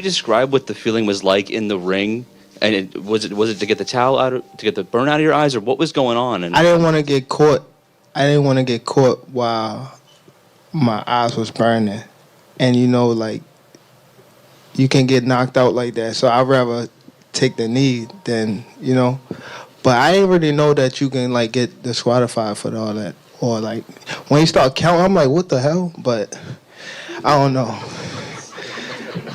you describe what the feeling was like in the ring? And was it to get the towel out, to get the burn out of your eyes, or what was going on? And I didn't want to get caught. I didn't want to get caught while my eyes was burning, and like you can get knocked out like that. So I'd rather take the knee than But I didn't really know that you can like get disqualified for all that, or like when you start counting, I'm like, what the hell? But I don't know.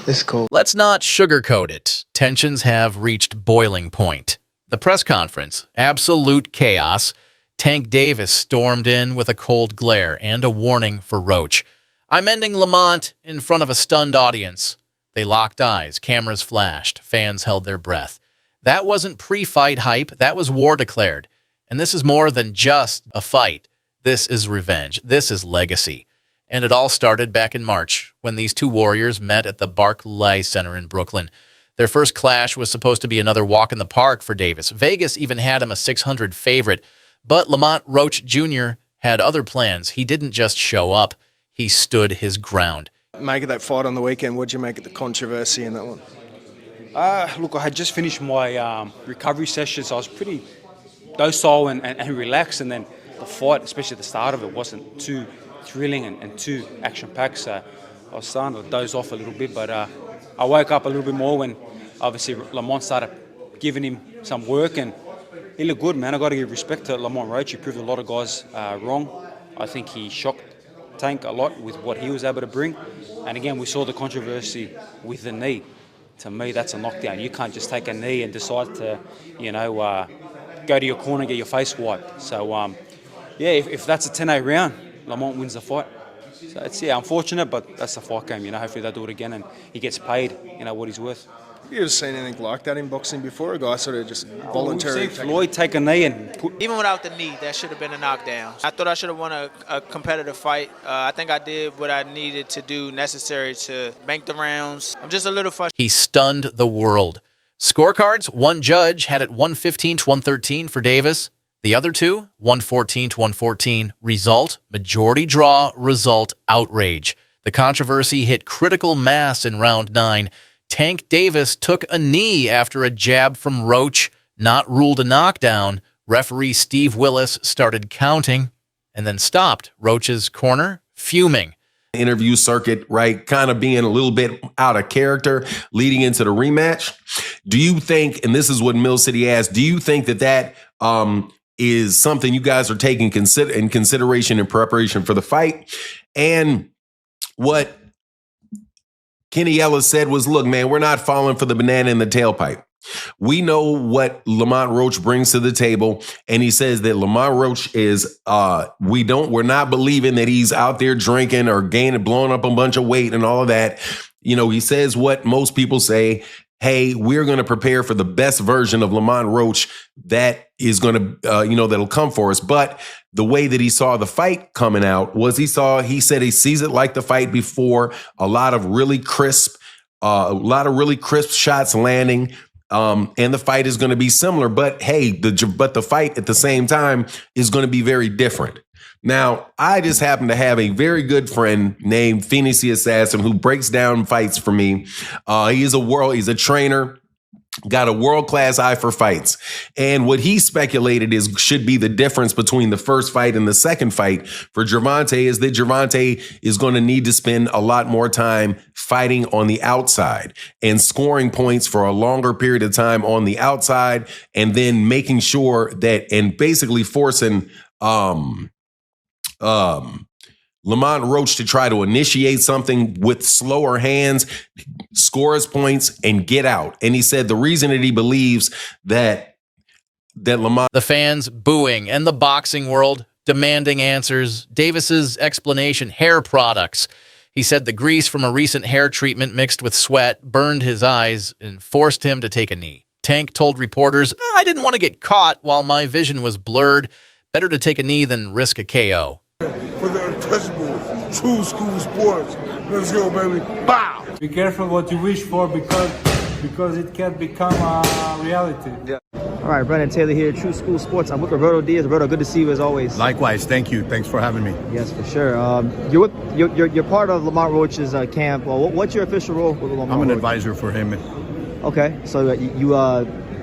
It's cool. Let's not sugarcoat it. Tensions have reached boiling point. The press conference, absolute chaos. Tank Davis stormed in with a cold glare and a warning for Roach. I'm ending Lamont in front of a stunned audience. They locked eyes, cameras flashed, fans held their breath. That wasn't pre-fight hype, that was war declared. And this is more than just a fight. This is revenge. This is legacy. And it all started back in March when these two warriors met at the Barclays Center in Brooklyn. Their first clash was supposed to be another walk in the park for Davis. Vegas even had him a 600 favorite. But OnLamont Roach Jr. had other plans. He didn't just show up. He stood his ground. Make it that fight on the weekend. What'd you make of the controversy in that one? Look, I had just finished my recovery sessions. I was pretty docile and relaxed. And then the fight, especially at the start of it, wasn't too thrilling and too action-packed. So I was starting to doze off a little bit. But I woke up a little bit more when, obviously, Lamont started giving him some work. And he looked good, man. I got to give respect to OnLamont Roach. He proved a lot of guys wrong. I think he shocked Tank a lot with what he was able to bring. And again, we saw the controversy with the knee. To me, that's a knockdown. You can't just take a knee and decide to, go to your corner and get your face wiped. So, if that's a 10-8 round, Lamont wins the fight. So it's unfortunate, but that's the fight game. Hopefully they'll do it again and he gets paid, what he's worth. Have you ever seen anything like that in boxing before? A guy sort of just voluntarily. We've seen Floyd take a knee and even without the knee, that should have been a knockdown. I thought I should have won a competitive fight. I think I did what I needed to do necessary to bank the rounds. I'm just a little frustrated. He stunned the world. Scorecards, one judge had it 115-113 for Davis. The other two, 114-114. Result, majority draw, result, outrage. The controversy hit critical mass in round 9. Tank Davis took a knee after a jab from Roach, not ruled a knockdown. Referee Steve Willis started counting and then stopped Roach's corner, fuming. Interview circuit, right? Kind of being a little bit out of character leading into the rematch. Do you think, and this is what Mill City asked, do you think that is something you guys are taking in consideration in preparation for the fight? And what Kenny Ellis said was, look, man, we're not falling for the banana in the tailpipe. We know what OnLamont Roach brings to the table. And he says that OnLamont Roach is, we're not believing that he's out there drinking or blowing up a bunch of weight and all of that. He says what most people say. Hey, we're going to prepare for the best version of OnLamont Roach that is going to, that'll come for us. But the way that he saw the fight coming out was he said he sees it like the fight before, a lot of really crisp shots landing. And the fight is going to be similar. But hey, the fight at the same time is going to be very different. Now, I just happen to have a very good friend named Phoenix the Assassin who breaks down fights for me. He's a trainer, got a world-class eye for fights. And what he speculated should be the difference between the first fight and the second fight for Gervonta is that Gervonta is going to need to spend a lot more time fighting on the outside and scoring points for a longer period of time on the outside, and then making sure that, and basically forcing OnLamont Roach to try to initiate something with slower hands, score his points, and get out. And he said the reason that he believes that Lamont... The fans booing and the boxing world demanding answers. Davis's explanation, hair products. He said the grease from a recent hair treatment mixed with sweat burned his eyes and forced him to take a knee. Tank told reporters, I didn't want to get caught while my vision was blurred. Better to take a knee than risk a KO. For the untouchables, true school sports. Let's go, baby. Bow! Be careful what you wish for because because it can become a reality. Yeah. All right, Brennan Taylor here, True School Sports. I'm with Roberto Diaz. Roberto, good to see you as always. Likewise, thank you. Thanks for having me. Yes, for sure. You're part of Lamont Roach's camp. Well, what's your official role with Lamont Roach? I'm an advisor for him. Okay, so you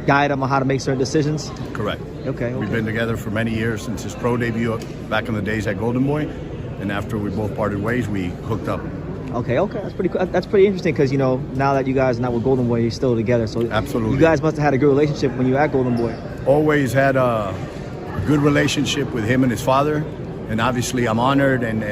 guide him on how to make certain decisions? Correct. Okay. We've been together for many years since his pro debut back in the days at Golden Boy, and after we both parted ways, we hooked up. Okay, that's pretty cool. That's pretty interesting because now that you guys are not with Golden Boy, you're still together. So absolutely, you guys must have had a good relationship when you were at Golden Boy. Always had a good relationship with him and his father, and obviously I'm honored and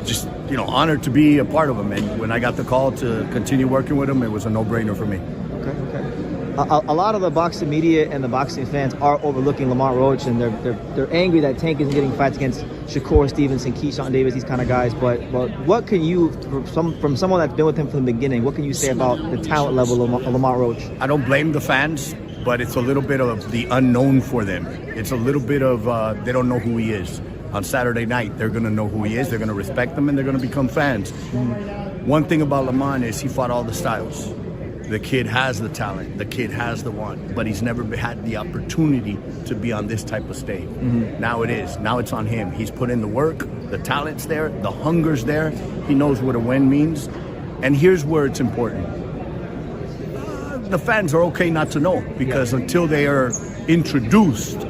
just honored to be a part of him. And when I got the call to continue working with him, it was a no-brainer for me. Okay. A lot of the boxing media and the boxing fans are overlooking Lamont Roach, and they're angry that Tank isn't getting fights against Shakur Stevenson, Keyshawn Davis, these kind of guys. But what can you, from someone that's been with him from the beginning, what can you say about the talent level of Lamont Roach? I don't blame the fans, but it's a little bit of the unknown for them. It's a little bit of they don't know who he is. On Saturday night, they're going to know who he is. They're going to respect him, and they're going to become fans. One thing about Lamont is he fought all the styles. The kid has the talent, the kid has the want, but he's never had the opportunity to be on this type of stage. Now it is. Now it's on him. He's put in the work, the talent's there, the hunger's there. He knows what a win means. And here's where it's important. The fans are okay not to know, because until they are introduced,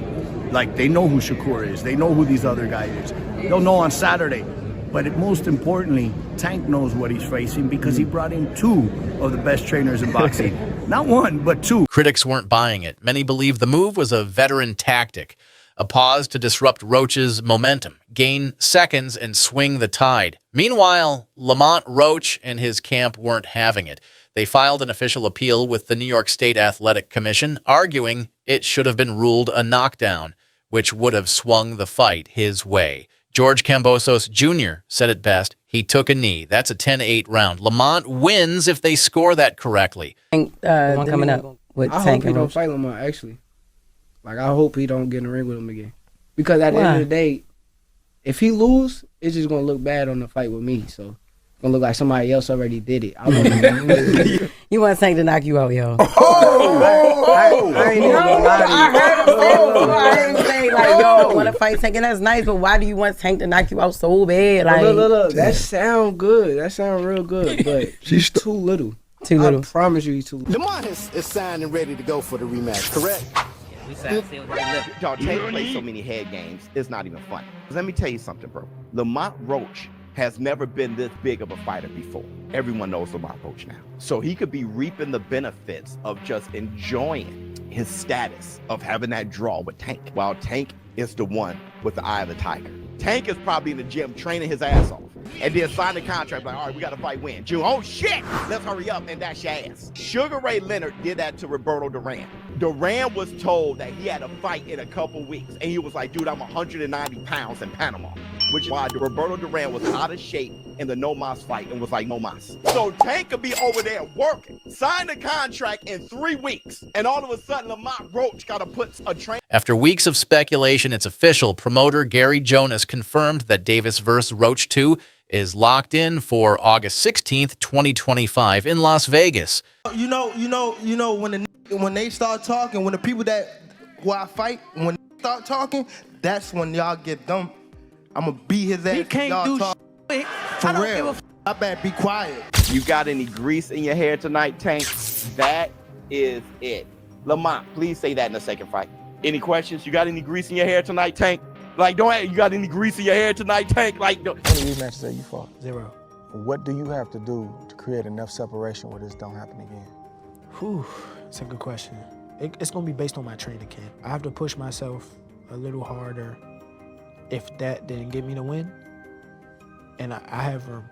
like they know who Shakur is, they know who these other guys is. They'll know on Saturday. But most importantly, Tank knows what he's facing because he brought in two of the best trainers in boxing. Not one, but two. Critics weren't buying it. Many believe the move was a veteran tactic, a pause to disrupt Roach's momentum, gain seconds, and swing the tide. Meanwhile, Lamont Roach and his camp weren't having it. They filed an official appeal with the New York State Athletic Commission, arguing it should have been ruled a knockdown, which would have swung the fight his way. George Kambosos Jr. said it best. He took a knee. That's a 10-8 round. Lamont wins if they score that correctly. One coming up with I Tank hope he don't fight Lamont, actually. Like, I hope he don't get in the ring with him again. Because at the end of the day, if he lose, it's just going to look bad on the fight with me. So it's going to look like somebody else already did it. You want Tank to knock you out, yo. I ain't even gonna lie to you. I heard him say, like, yo, I want to fight Tank, and that's nice, but why do you want Tank to knock you out so bad? Like, look, that sound good. That sound real good, but he's too little. Too little. I promise you he's too little. Lamont is signed and ready to go for the rematch, correct? We signed y'all Tank play so many head games, it's not even funny. Let me tell you something, bro. Lamont Roach has never been this big of a fighter before. Everyone knows Lamont Roach now. So he could be reaping the benefits of just enjoying his status of having that draw with Tank, while Tank is the one with the eye of the tiger. Tank is probably in the gym training his ass off, and then sign the contract like, all right, we got to fight when? June. Oh, shit! Let's hurry up and dash your ass. Sugar Ray Leonard did that to Roberto Duran. Duran was told that he had a fight in a couple weeks, and he was like, dude, I'm 190 pounds in Panama, which is why Roberto Duran was out of shape in the No Mas fight and was like, no mas. So Tank could be over there working, sign the contract in 3 weeks, and all of a sudden Lamont Roach got to put a train. After weeks of speculation, it's official. Promoter Gary Jonas confirmed that Davis vs. Roach 2 is locked in for August 16th, 2025 in Las Vegas. You know, when they start talking, when the people who I fight, when they start talking, that's when y'all get dumb. I'm gonna beat his ass. He can't do shit. For real. I better be quiet. You got any grease in your hair tonight, Tank? That is it. Lamont, please say that in the second fight. Any questions? You got any grease in your hair tonight, Tank? Like, you got any grease in your hair tonight, Tank? Like, How many rematches that you fought? 0. What do you have to do to create enough separation where this don't happen again? Whew, it's a good question. It's gonna be based on my training camp. I have to push myself a little harder if that didn't give me the win. And I have room.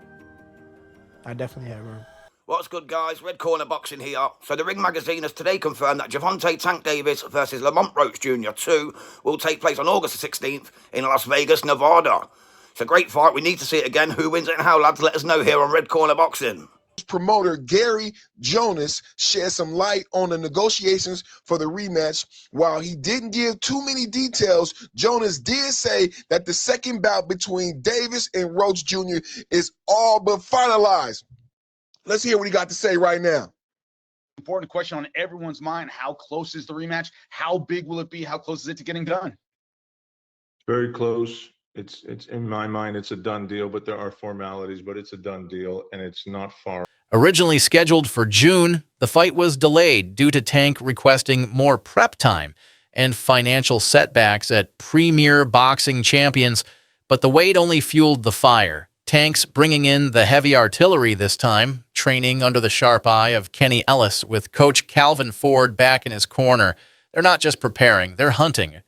I definitely have room. What's good, guys? Red Corner Boxing here. So the Ring Magazine has today confirmed that Gervonta Tank Davis versus Lamont Roach Jr. 2 will take place on August the 16th in Las Vegas, Nevada. It's a great fight. We need to see it again. Who wins it and how, lads? Let us know here on Red Corner Boxing. Promoter Gary Jonas shed some light on the negotiations for the rematch. While he didn't give too many details, Jonas did say that the second bout between Davis and Roach Jr. is all but finalized. Let's hear what he got to say right now. Important question on everyone's mind. How close is the rematch? How big will it be? How close is it to getting done? Very close. It's in my mind, it's a done deal, but there are formalities, but it's a done deal, and it's not far. Originally scheduled for June, the fight was delayed due to Tank requesting more prep time and financial setbacks at premier boxing champions, but the wait only fueled the fire. Tank's bringing in the heavy artillery this time, training under the sharp eye of Kenny Ellis with coach Calvin Ford back in his corner. They're not just preparing, they're hunting.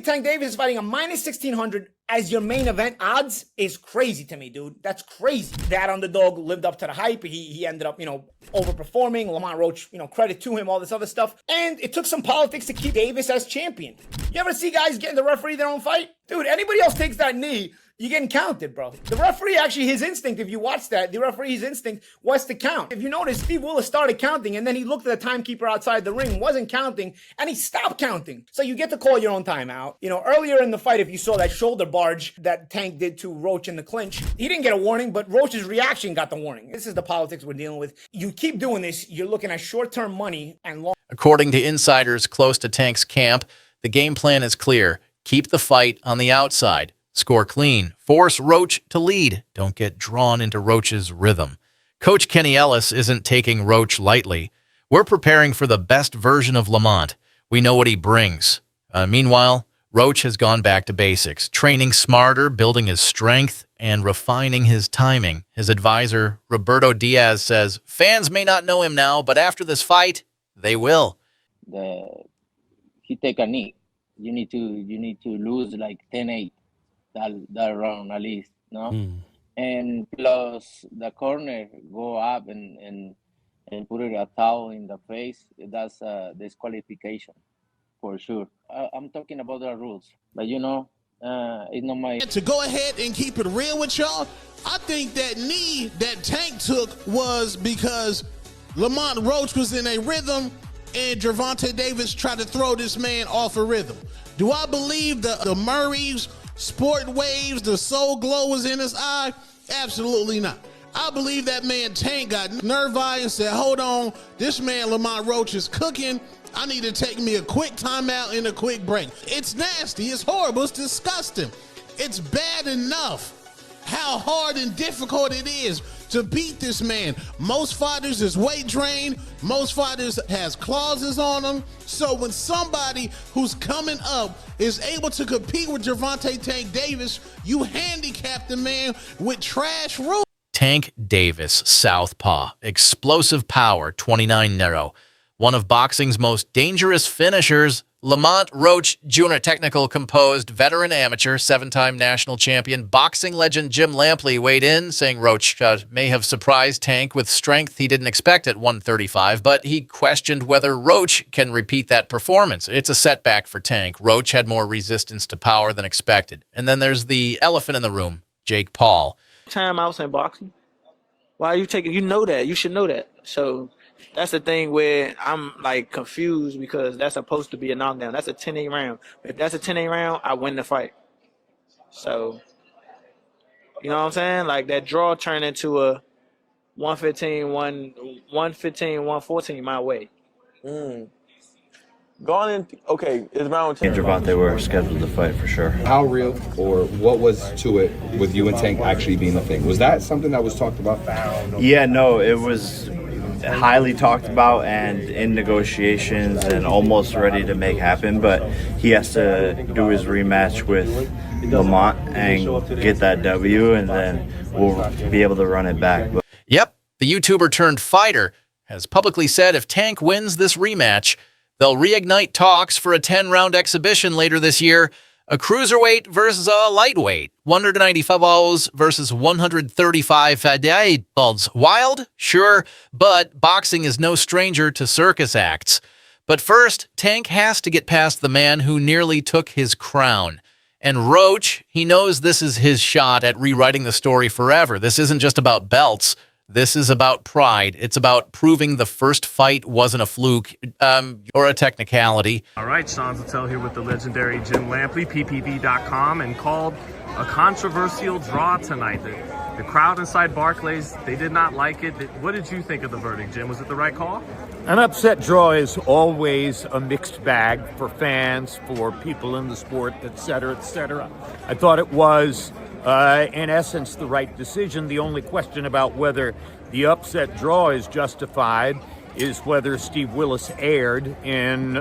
Tank Davis is fighting a minus 1,600 as your main event odds is crazy to me, dude. That's crazy. That underdog lived up to the hype. He ended up, overperforming. Lamont Roach, credit to him, all this other stuff. And it took some politics to keep Davis as champion. You ever see guys getting the referee their own fight? Dude, anybody else takes that knee, you're getting counted, bro. The referee, actually, his instinct, if you watch that, the referee's instinct was to count. If you notice, Steve Willis started counting, and then he looked at the timekeeper outside the ring, wasn't counting, and he stopped counting. So you get to call your own timeout. Earlier in the fight, if you saw that shoulder barge that Tank did to Roach in the clinch, he didn't get a warning, but Roach's reaction got the warning. This is the politics we're dealing with. You keep doing this, you're looking at short-term money and long. According to insiders close to Tank's camp, the game plan is clear. Keep the fight on the outside. Score clean. Force Roach to lead. Don't get drawn into Roach's rhythm. Coach Kenny Ellis isn't taking Roach lightly. We're preparing for the best version of Lamont. We know what he brings. Meanwhile, Roach has gone back to basics, training smarter, building his strength, and refining his timing. His advisor, Roberto Diaz, says fans may not know him now, but after this fight, they will. He take a knee. You need to lose like 10-8. That round at least, no? And plus the corner go up and put it a towel in the face. That's disqualification for sure. I'm talking about the rules, but it's not my. To go ahead and keep it real with y'all, I think that knee that Tank took was because Lamont Roach was in a rhythm and Gervonta Davis tried to throw this man off a rhythm. Do I believe the Murrays, Sport Waves, the Soul Glow was in his eye? Absolutely not. I believe that man Tank got nerve-eye and said, hold on, this man Lamont Roach is cooking. I need to take me a quick timeout and a quick break. It's nasty. It's horrible. It's disgusting. It's bad enough how hard and difficult it is to beat this man. Most fighters is weight drained. Most fighters has clauses on them. So when somebody who's coming up is able to compete with Gervonta Tank Davis, you handicap the man with trash rules. Tank Davis, southpaw, explosive power, 29 narrow. One of boxing's most dangerous finishers, Lamont Roach Jr., technical composed, veteran amateur, 7-time national champion, boxing legend Jim Lampley weighed in, saying Roach may have surprised Tank with strength he didn't expect at 135, but he questioned whether Roach can repeat that performance. It's a setback for Tank. Roach had more resistance to power than expected. And then there's the elephant in the room, Jake Paul. Timeouts in boxing. Why are you taking? You know that. You should know that. So that's the thing where I'm like confused because that's supposed to be a knockdown. That's a 10-8 round. If that's a 10-8 round, I win the fight. So, you know what I'm saying? Like that draw turned into a 114 my way. Going in, okay, it's round 10. Me and Gervonta were scheduled to fight for sure. How real or what was to it with you and Tank actually being a thing? Was that something that was talked about? Yeah, no, it was highly talked about and in negotiations and almost ready to make happen, but he has to do his rematch with Lamont and get that W, and then we'll be able to run it back. Yep, the YouTuber turned fighter has publicly said if Tank wins this rematch, they'll reignite talks for a 10-round exhibition later this year. A cruiserweight versus a lightweight. 195 pounds versus 135 pounds. Wild? Sure, but boxing is no stranger to circus acts. But first, Tank has to get past the man who nearly took his crown. And Roach, he knows this is his shot at rewriting the story forever. This isn't just about belts. This is about pride. It's about proving the first fight wasn't a fluke or a technicality. All right, Sean Zattel here with the legendary Jim Lampley, PPV.com, and called a controversial draw tonight. The crowd inside Barclays, they did not like it. What did you think of the verdict, Jim? Was it the right call? An upset draw is always a mixed bag for fans, for people in the sport, et cetera, et cetera. I thought it was, in essence, the right decision. The only question about whether the upset draw is justified is whether Steve Willis erred in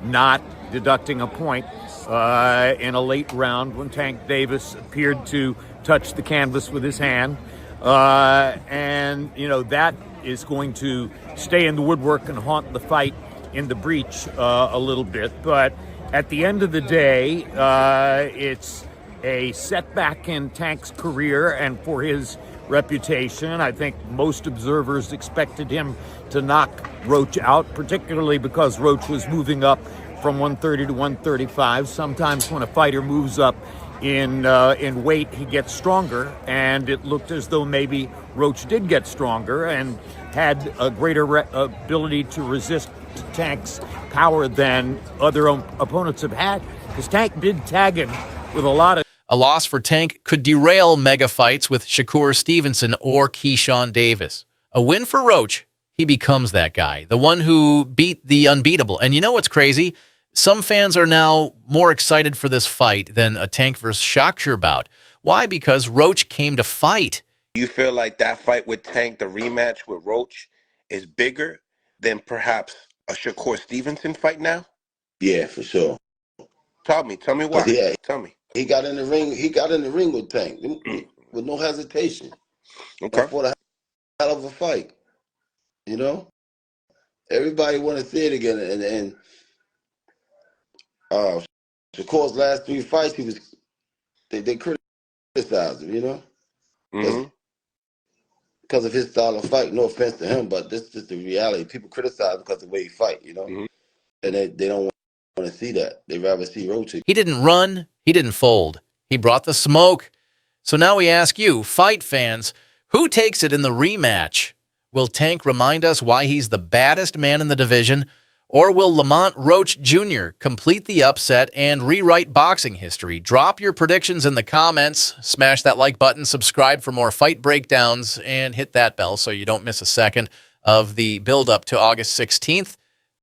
not deducting a point in a late round when Tank Davis appeared to touch the canvas with his hand. And, you know, that is going to stay in the woodwork and haunt the fight in the breach a little bit. But at the end of the day, it's a setback in Tank's career and for his reputation. I think most observers expected him to knock Roach out, particularly because Roach was moving up from 130 to 135. Sometimes when a fighter moves up in weight, he gets stronger, and it looked as though maybe Roach did get stronger and had a greater ability to resist Tank's power than other opponents have had, because Tank did tag him with a lot of... A loss for Tank could derail mega fights with Shakur Stevenson or Keyshawn Davis. A win for Roach, he becomes that guy, the one who beat the unbeatable. And you know what's crazy? Some fans are now more excited for this fight than a Tank versus Shakur bout. Why? Because Roach came to fight. You feel like that fight with Tank, the rematch with Roach, is bigger than perhaps a Shakur Stevenson fight now? Yeah, for sure. Tell me why. Tell me. He got in the ring. He got in the ring with Tank with no hesitation. Okay. For the hell of a fight, you know. Everybody want to see it again, and Shakur's last 3 fights, they criticized him, you know, because of his style of fight. No offense to him, but this is the reality. People criticize him because of the way he fight, you know, and they don't want to see that. They rather see Roach. He didn't run. He didn't fold. He brought the smoke. So now we ask you, fight fans, who takes it in the rematch? Will Tank remind us why he's the baddest man in the division? Or will Lamont Roach Jr. complete the upset and rewrite boxing history? Drop your predictions in the comments. Smash that like button, subscribe for more fight breakdowns, and hit that bell so you don't miss a second of the build-up to August 16th.